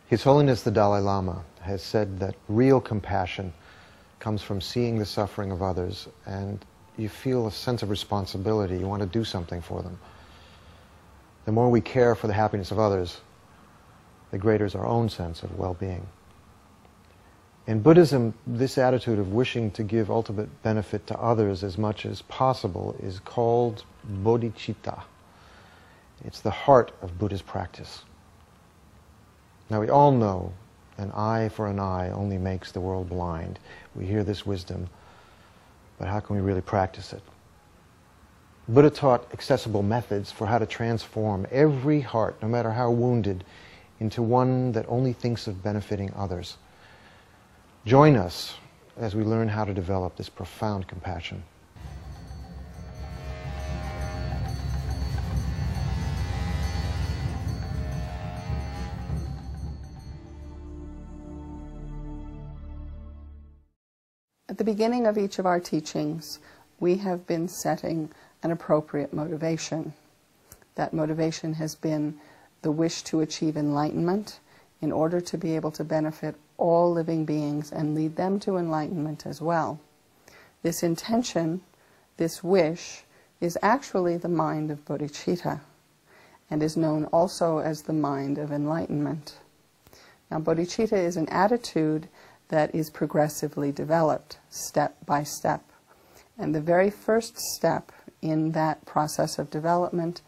His Holiness the Dalai Lama has said that real compassion comes from seeing the suffering of others, and you feel a sense of responsibility. You want to do something for them. The more we care for the happiness of others, the greater is our own sense of well-being. In Buddhism, this attitude of wishing to give ultimate benefit to others as much as possible is called Bodhicitta. It's the heart of Buddha's practice. Now, we all know an eye for an eye only makes the world blind. We hear this wisdom, but how can we really practice it? Buddha taught accessible methods for how to transform every heart, no matter how wounded, into one that only thinks of benefiting others. Join us as we learn how to develop this profound compassion. At the beginning of each of our teachings, we have been setting an appropriate motivation. That motivation has been the wish to achieve enlightenment in order to be able to benefit all living beings and lead them to enlightenment as well. This intention, this wish, is actually the mind of Bodhicitta and is known also as the mind of enlightenment. Now, Bodhicitta is an attitude that is progressively developed, step by step. And the very first step in that process of development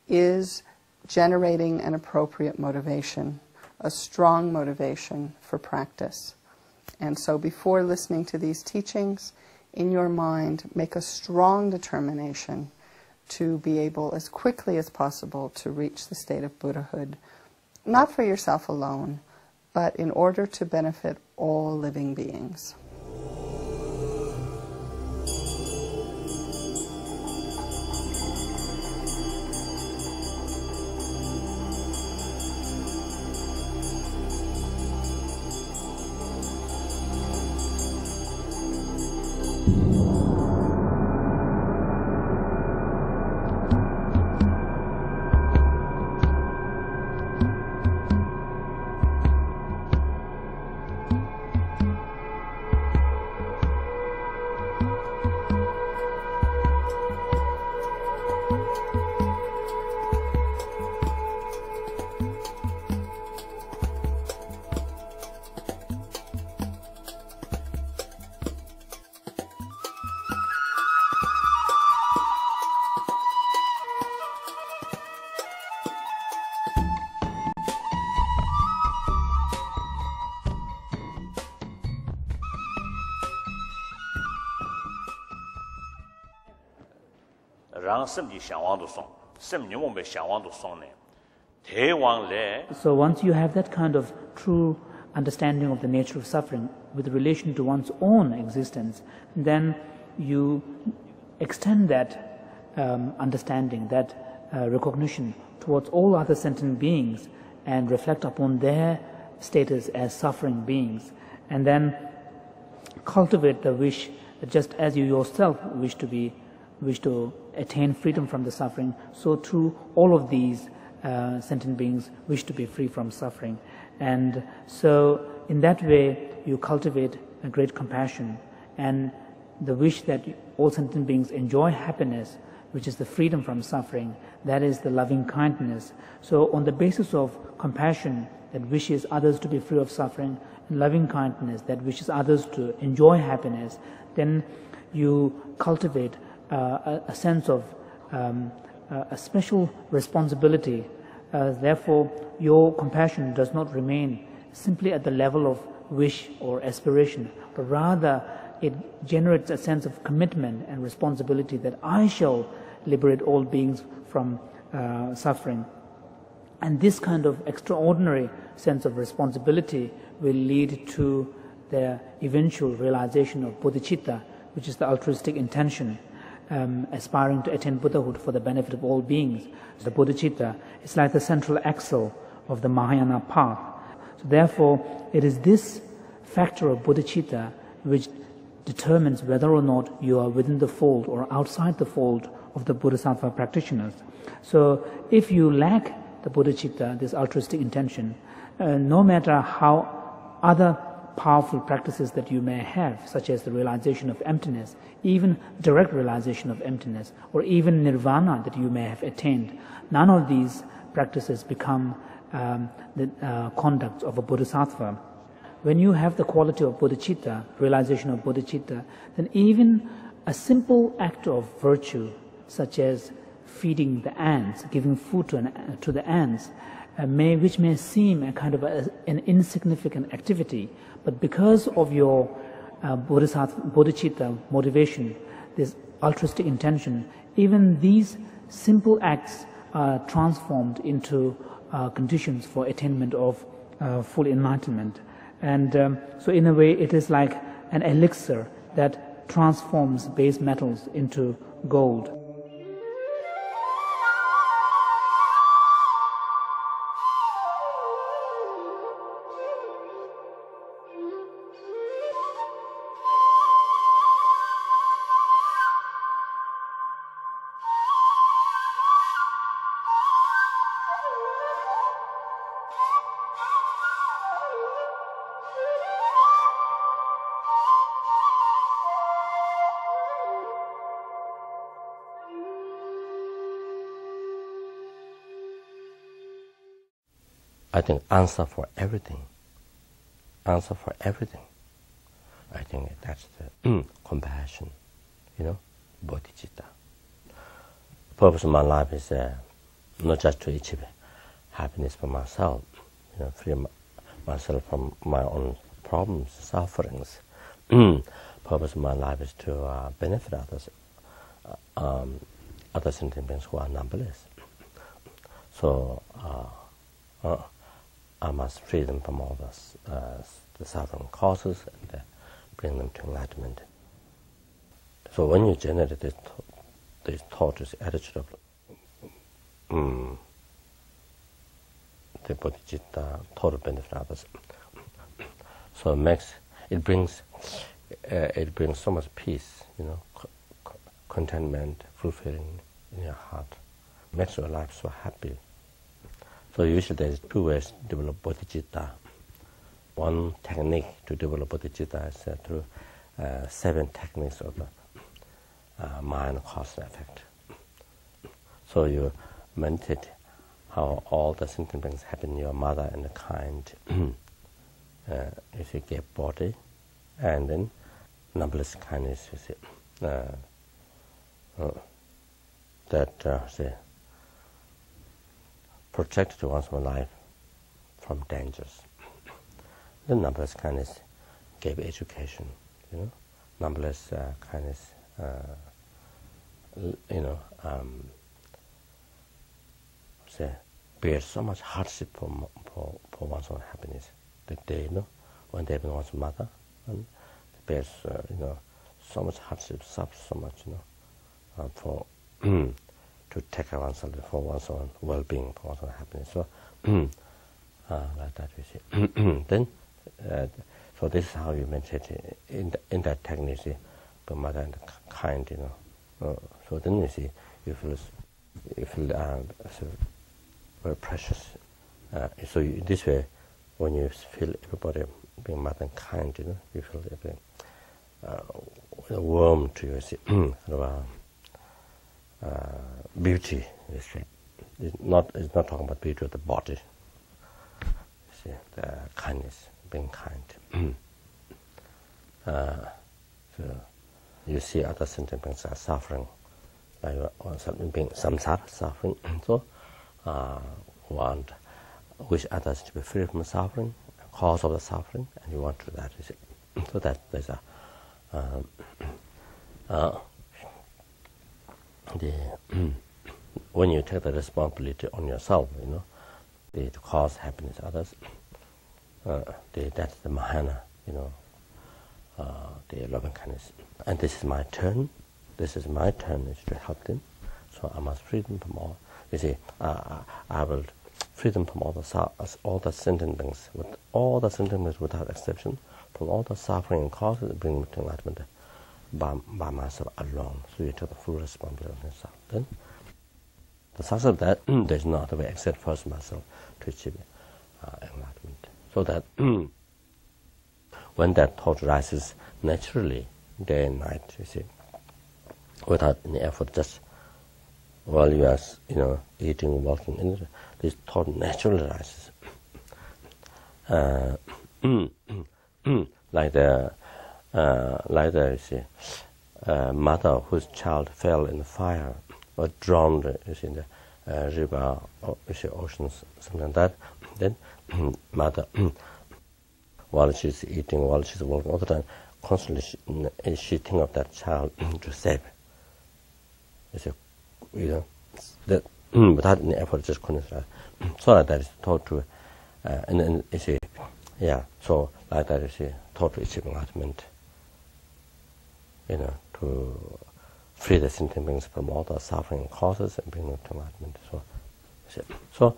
is generating an appropriate motivation, a strong motivation for practice. And so before listening to these teachings, in your mind, make a strong determination to be able as quickly as possible to reach the state of Buddhahood, not for yourself alone, but in order to benefit all living beings. So once you have that kind of true understanding of the nature of suffering with relation to one's own existence, then you extend that understanding, that recognition towards all other sentient beings and reflect upon their status as suffering beings, and then cultivate the wish that just as you yourself wish to attain freedom from the suffering, so too all of these sentient beings wish to be free from suffering. And so in that way you cultivate a great compassion and the wish that all sentient beings enjoy happiness, which is the freedom from suffering. That is the loving kindness. So on the basis of compassion that wishes others to be free of suffering, and loving kindness that wishes others to enjoy happiness, then you cultivate a sense of a special responsibility. Therefore, your compassion does not remain simply at the level of wish or aspiration, but rather it generates a sense of commitment and responsibility that I shall liberate all beings from suffering. And this kind of extraordinary sense of responsibility will lead to the eventual realization of Bodhicitta, which is the altruistic intention, aspiring to attain Buddhahood for the benefit of all beings. The Bodhicitta is like the central axle of the Mahayana path. So therefore, it is this factor of Bodhicitta which determines whether or not you are within the fold or outside the fold of the Bodhisattva practitioners. So if you lack the Bodhicitta, this altruistic intention, no matter how other powerful practices that you may have, such as the realization of emptiness, even direct realization of emptiness, or even nirvana that you may have attained, none of these practices become the conduct of a bodhisattva. When you have the quality of bodhicitta, realization of bodhicitta, then even a simple act of virtue, such as feeding the ants, giving food to the ants, which may seem a kind of an insignificant activity, but because of your bodhicitta motivation, this altruistic intention, even these simple acts are transformed into conditions for attainment of full enlightenment. And so in a way it is like an elixir that transforms base metals into gold. I think answer for everything. Answer for everything. I think that's the compassion, bodhicitta. The purpose of my life is not just to achieve happiness for myself, free myself from my own problems, sufferings. Purpose of my life is to benefit others, other sentient beings who are numberless. So I must free them from all the suffering causes and bring them to enlightenment. So when you generate this thought, this attitude of the bodhicitta, total benefit of others, so it brings so much peace, contentment, fulfilling in your heart, makes your life so happy. So usually there's two ways to develop bodhicitta. One technique to develop bodhicitta is through 7 techniques of the mind, cause, and effect. So you meditate how all the sentient beings have been your mother and the kind. If you get body, and then numberless kindness, you see, that protect one's life from dangers. Then numberless kindness gave education, numberless kindness, bears so much hardship for one's own happiness. That they, when they've been one's mother, and bears, so much hardship, suffers so much, for to take care of oneself, for one's own well-being, for one's own happiness. So, like that we see. Then, so this is how you meditate in that technique, see, the mother and kind, So then you see, you feel so very precious. So in this way, when you feel everybody being mother and kind, you feel warm to you, see, beauty. It's not talking about beauty of the body. See, the kindness, being kind. So you see other sentient beings are suffering, like something being samsara, suffering. So wish others to be free from suffering, cause of the suffering, and you want to do that. You see. So that there's when you take the responsibility on yourself, to cause happiness to others, that's the mahana, the loving kindness. And this is my turn. This is my turn is to help them. So I must free them from all. You see, I will free them from all the sentient beings, without exception, from all the suffering and causes that bring me to enlightenment by myself alone. So you take the full responsibility on yourself. Then the success of that, there's no other way except first myself to achieve enlightenment. so that when that thought rises naturally, day and night, you see, without any effort, just while you are, eating, walking, this thought naturally rises. Like the you see, mother whose child fell in the fire or drowned, you see, in the river or you see, oceans, something like that. Then mother, while she's eating, while she's walking, all the time, constantly she think of that child to save. You see, that without any effort, just continues. So like that is taught to, and then you see, so like that you see, taught to achieve enlightenment. To free the sentient beings from all the suffering causes and bring them to enlightenment. So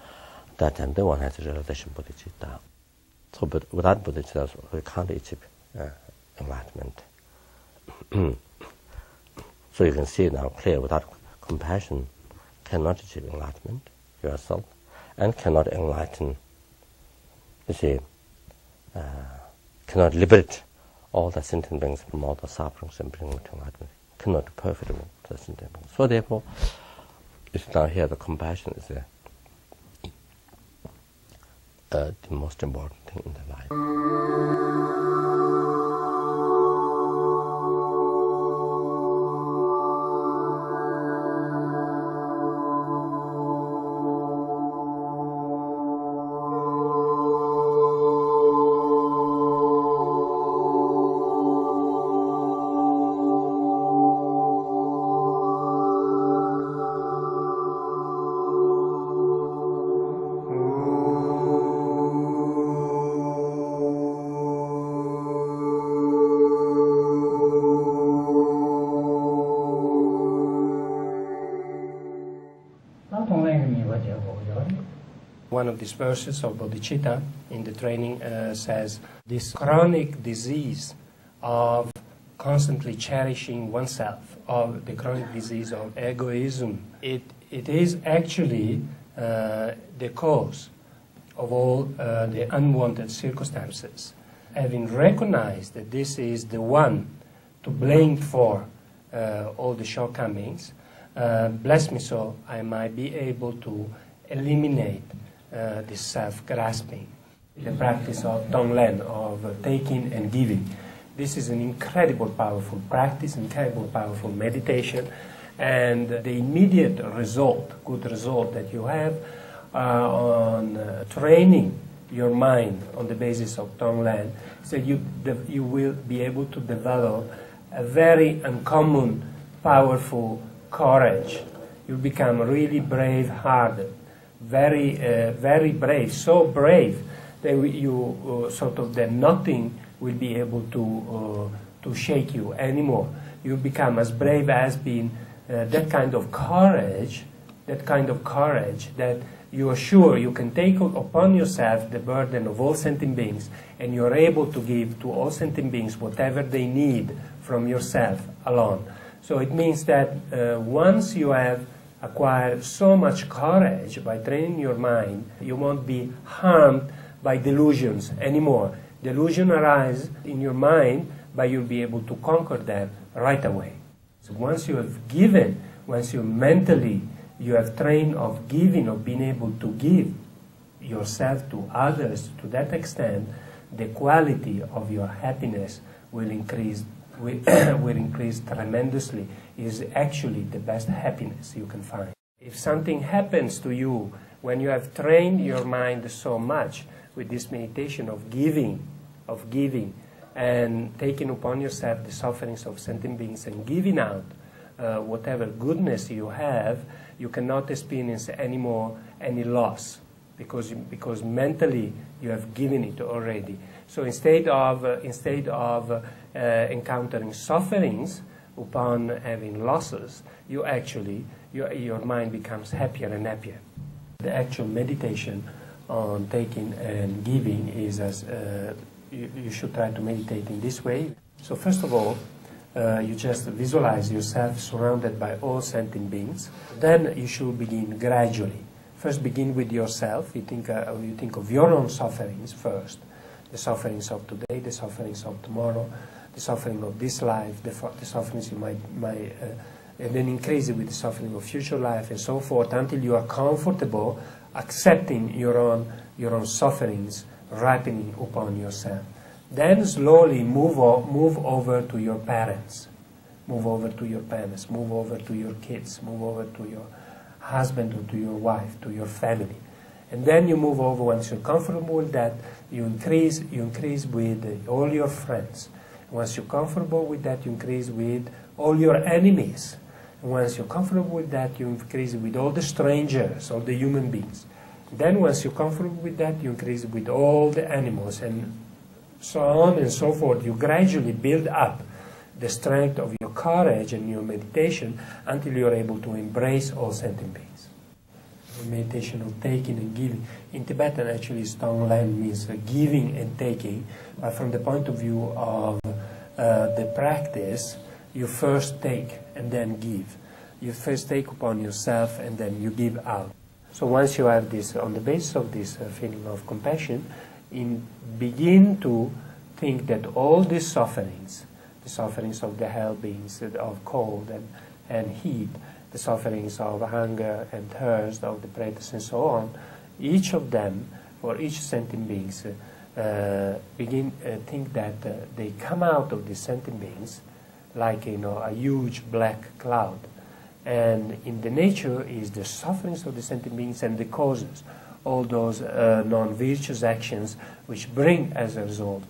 that time, then one has a realization Bodhicitta. So, but without Bodhicitta, we can't achieve enlightenment. So you can see now clear, without compassion, cannot achieve enlightenment yourself, and cannot enlighten, you see, cannot liberate all the sentient beings from all the sufferings and bring them to enlightenment. Cannot be profitable to the sentient beings. So therefore, it's now here the compassion is the most important thing in the life. One of these verses of Bodhicitta in the training says, this chronic disease of constantly cherishing oneself, of the chronic disease of egoism, it is actually the cause of all the unwanted circumstances. Having recognized that this is the one to blame for all the shortcomings, bless me so I might be able to eliminate this self-grasping, the practice of Tonglen, of taking and giving. This is an incredible powerful practice, incredible powerful meditation, and the immediate result, good result that you have on training your mind on the basis of Tonglen is that you will be able to develop a very uncommon, powerful courage. You become really brave-hearted. Very brave, so brave that you that nothing will be able to shake you anymore. You become as brave as being that kind of courage that you are sure you can take upon yourself the burden of all sentient beings, and you are able to give to all sentient beings whatever they need from yourself alone. So it means that once you have acquire so much courage by training your mind, you won't be harmed by delusions anymore. Delusion arises in your mind, but you'll be able to conquer them right away. So once you have given, once you mentally, you have trained of giving, of being able to give yourself to others to that extent, the quality of your happiness will increase tremendously. Is actually the best happiness you can find. If something happens to you when you have trained your mind so much with this meditation of giving, and taking upon yourself the sufferings of sentient beings and giving out whatever goodness you have, you cannot experience anymore any loss because mentally you have given it already. So instead of encountering sufferings upon having losses, your mind becomes happier and happier. The actual meditation on taking and giving is as you should try to meditate in this way. So first of all, you just visualize yourself surrounded by all sentient beings. Then you should begin gradually first begin with yourself. You think of your own sufferings first, the sufferings of today, the sufferings of tomorrow, the suffering of this life, the sufferings you might and then increase it with the suffering of future life and so forth, until you are comfortable accepting your own sufferings ripening upon yourself. Then slowly move over to your parents, move over to your parents, move over to your kids, move over to your husband or to your wife, to your family. And then you move over, once you're comfortable with that, you increase with all your friends. Once you're comfortable with that, you increase with all your enemies. And once you're comfortable with that, you increase with all the strangers, all the human beings. Then once you're comfortable with that, you increase with all the animals, and so on and so forth. You gradually build up the strength of your courage and your meditation until you're able to embrace all sentient beings. The meditation of taking and giving. In Tibetan, actually, Tonglen means giving and taking. But from the point of view of the practice, you first take and then give. You first take upon yourself and then you give out. So once you have this, on the basis of this feeling of compassion, begin to think that all these sufferings, the sufferings of the hell beings, of cold and heat, the sufferings of hunger and thirst, of the pretas and so on, each of them, for each sentient beings, think that they come out of these sentient beings like a huge black cloud. And in the nature is the sufferings of the sentient beings and the causes, all those non-virtuous actions which bring as a result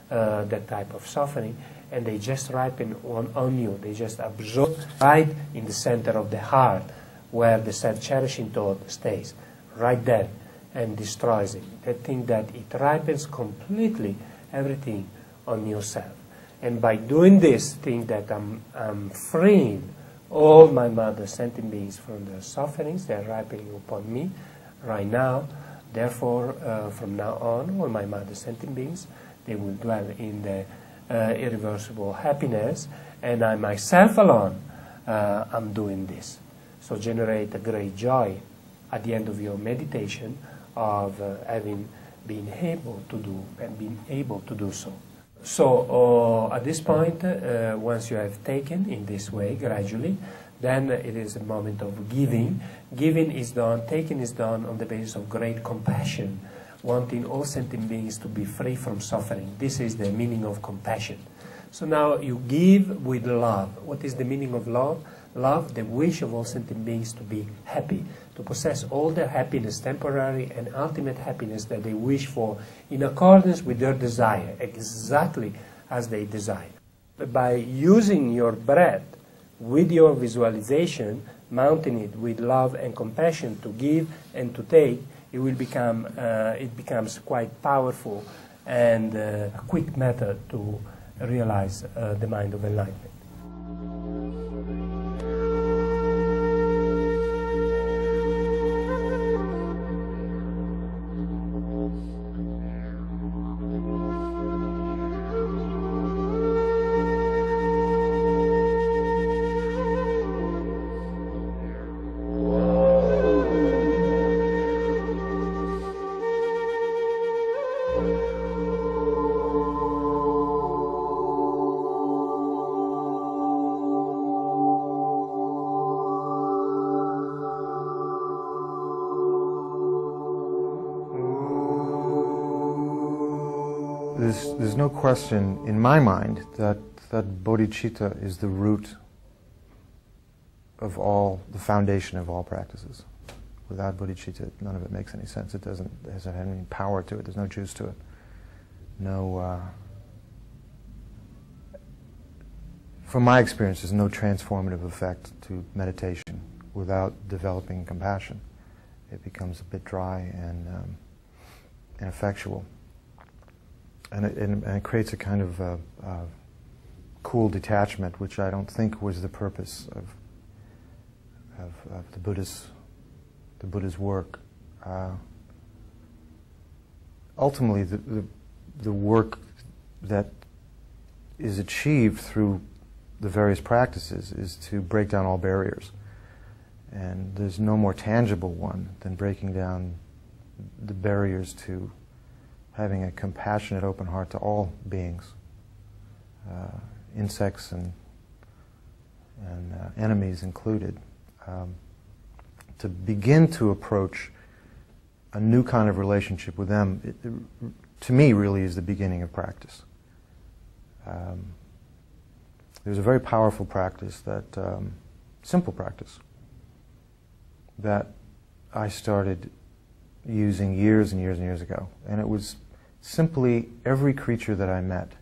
that type of suffering, and they just ripen on you. They just absorb right in the center of the heart, where the self-cherishing thought stays, right there, and destroys it. They think that it ripens completely everything on yourself. And by doing this, think that I'm freeing all my mother sentient beings from their sufferings. They're ripening upon me right now. Therefore, from now on, all my mother sentient beings, they will dwell in the irreversible happiness, and I myself alone am doing this. So generate a great joy at the end of your meditation of having been able to do and being able to do so. So at this point, once you have taken in this way gradually, then it is a moment of giving. Giving is done, taking is done on the basis of great compassion, wanting all sentient beings to be free from suffering. This is the meaning of compassion. So now you give with love. What is the meaning of love? Love, the wish of all sentient beings to be happy, to possess all their happiness, temporary and ultimate happiness that they wish for, in accordance with their desire, exactly as they desire. But by using your breath with your visualization, mounting it with love and compassion to give and to take, it becomes quite powerful and a quick method to realize the mind of enlightenment. There's no question in my mind that bodhicitta is the root of all, the foundation of all practices. Without bodhicitta, none of it makes any sense. It doesn't have any power to it. There's no juice to it. From my experience, there's no transformative effect to meditation without developing compassion. It becomes a bit dry and ineffectual. And it creates a kind of cool detachment, which I don't think was the purpose of the Buddha's work. Ultimately, the work that is achieved through the various practices is to break down all barriers And there's no more tangible one than breaking down the barriers to having a compassionate, open heart to all beings, insects and enemies included. To begin to approach a new kind of relationship with them, to me, really is the beginning of practice. There's a very powerful practice that, simple practice, that I started using years and years and years ago. And it was simply every creature that I met,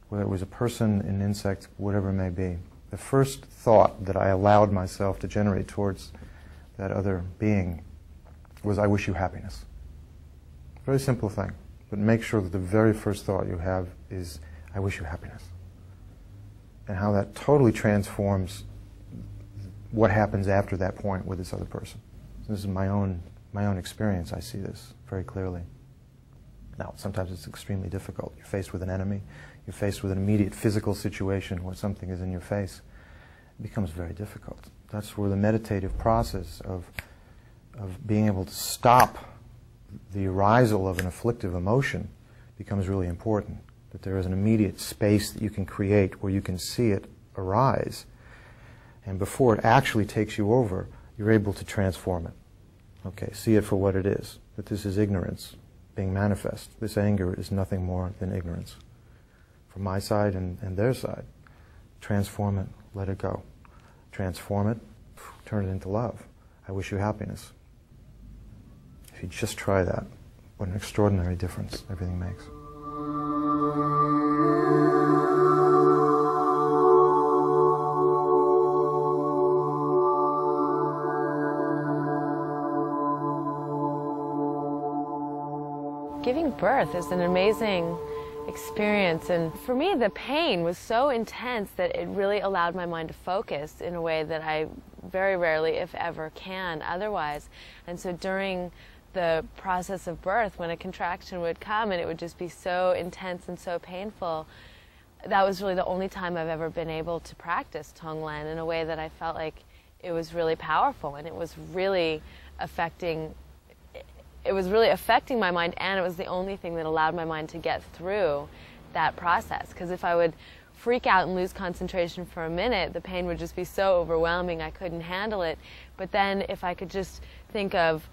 whether it was a person, an insect, whatever it may be, the first thought that I allowed myself to generate towards that other being was, I wish you happiness. Very simple thing. But make sure that the very first thought you have is, I wish you happiness. And how that totally transforms what happens after that point with this other person. This is my own experience. I see this very clearly. Now, sometimes it's extremely difficult. You're faced with an enemy. You're faced with an immediate physical situation where something is in your face. It becomes very difficult. That's where the meditative process of being able to stop the arisal of an afflictive emotion becomes really important. That there is an immediate space that you can create where you can see it arise. And before it actually takes you over, you're able to transform it. Okay, see it for what it is. That this is ignorance being manifest. This anger is nothing more than ignorance. From my side and their side. Transform it, let it go. Transform it, turn it into love. I wish you happiness. If you just try that, what an extraordinary difference everything makes. Giving birth is an amazing experience, and for me the pain was so intense that it really allowed my mind to focus in a way that I very rarely, if ever, can otherwise. And so during the process of birth, when a contraction would come and it would just be so intense and so painful, that was really the only time I've ever been able to practice Tonglen in a way that I felt like it was really powerful, and it was really affecting my mind, and it was the only thing that allowed my mind to get through that process. Because if I would freak out and lose concentration for a minute, the pain would just be so overwhelming I couldn't handle it. But then if I could just think of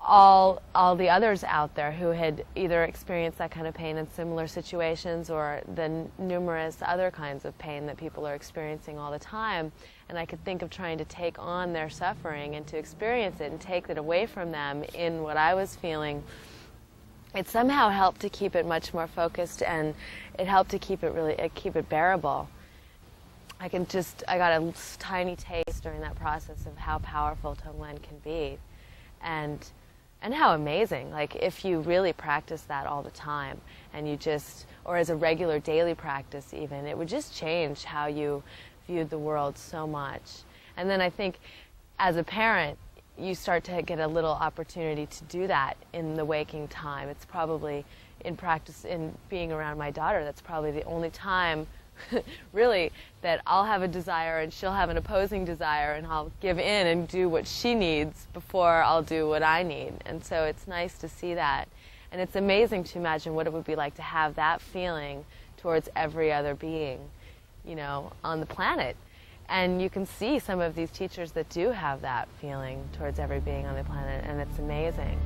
all the others out there who had either experienced that kind of pain in similar situations, or the numerous other kinds of pain that people are experiencing all the time, and I could think of trying to take on their suffering and to experience it and take it away from them in what I was feeling, it somehow helped to keep it much more focused, and it helped to keep it bearable. I got a tiny taste during that process of how powerful Tonglen can be, and how amazing. Like, if you really practice that all the time, and you just, or as a regular daily practice even, it would just change how you viewed the world so much. And then I think as a parent, you start to get a little opportunity to do that in the waking time. It's probably in practice, in being around my daughter, that's probably the only time really that I'll have a desire and she'll have an opposing desire, and I'll give in and do what she needs before I'll do what I need. And so it's nice to see that. And it's amazing to imagine what it would be like to have that feeling towards every other being, you know, on the planet. And you can see some of these teachers that do have that feeling towards every being on the planet, and it's amazing.